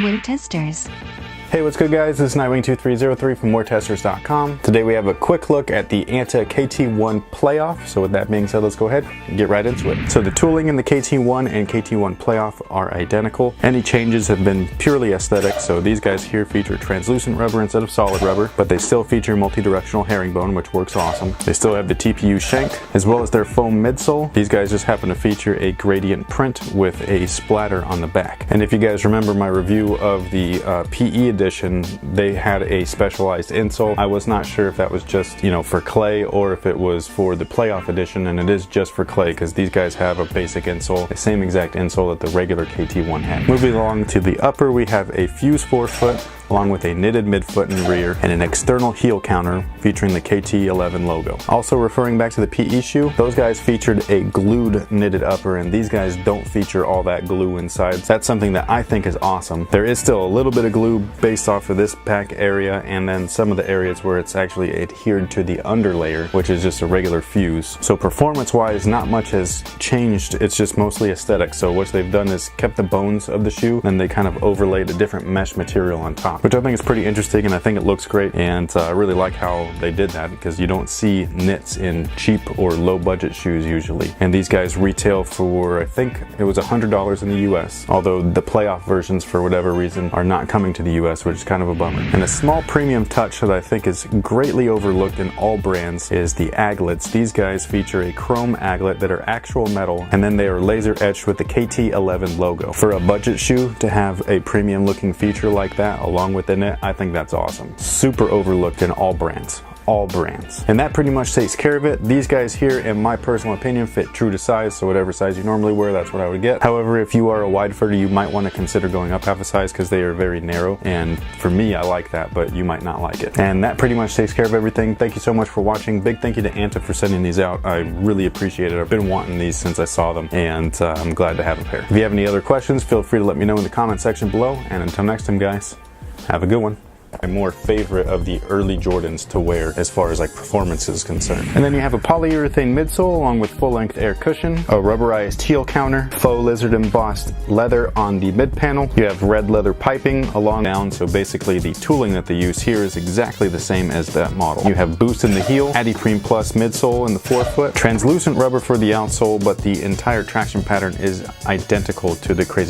We're testers. Hey, what's good guys? This is Nightwing2303 from moretesters.com. Today we have a quick look at the ANTA KT1 Playoff. So with that being said, let's go ahead and get right into it. So the tooling in the KT1 and KT1 Playoff are identical. Any changes have been purely aesthetic. So these guys here feature translucent rubber instead of solid rubber, but they still feature multi-directional herringbone, which works awesome. They still have the TPU shank, as well as their foam midsole. These guys just happen to feature a gradient print with a splatter on the back. And if you guys remember my review of the PE edition, they had a specialized insole. I was not sure if that was just, for clay or if it was for the Playoff edition, and it is just for clay because these guys have a basic insole, the same exact insole that the regular KT1 had. Moving along to the upper, we have a fused forefoot along with a knitted midfoot and rear and an external heel counter featuring the KT11 logo. Also referring back to the PE shoe, those guys featured a glued knitted upper, and these guys don't feature all that glue inside. That's something that I think is awesome. There is still a little bit of glue based off of this back area, and then some of the areas where it's actually adhered to the underlayer, which is just a regular fuse. So performance wise, not much has changed. It's just mostly aesthetic. So what they've done is kept the bones of the shoe, and they kind of overlaid a different mesh material on top, which I think is pretty interesting, and I think it looks great. And I really like how they did that because you don't see knits in cheap or low budget shoes usually. And these guys retail for, I think it was $100 in the US, although the Playoff versions for whatever reason are not coming to the US, which is kind of a bummer. And a small premium touch that I think is greatly overlooked in all brands is the aglets. These guys feature a chrome aglet that are actual metal, and then they are laser etched with the KT11 logo. For a budget shoe to have a premium looking feature like that along with the knit, I think that's awesome. Super overlooked in all brands. And that pretty much takes care of it. These guys here, in my personal opinion, fit true to size, so whatever size you normally wear, that's what I would get. However, if you are a wide footer, you might want to consider going up half a size because they are very narrow, and for me, I like that, but you might not like it. And that pretty much takes care of everything. Thank you so much for watching. Big thank you to ANTA for sending these out. I really appreciate it. I've been wanting these since I saw them, and I'm glad to have a pair. If you have any other questions, feel free to let me know in the comment section below, and until next time guys, have a good one. My more favorite of the early Jordans to wear as far as like performance is concerned. And then you have a polyurethane midsole along with full-length air cushion, a rubberized heel counter, faux lizard embossed leather on the mid panel. You have red leather piping along down, so basically the tooling that they use here is exactly the same as that model. You have boost in the heel, Adiprene Plus midsole in the forefoot, translucent rubber for the outsole, but the entire traction pattern is identical to the Crazy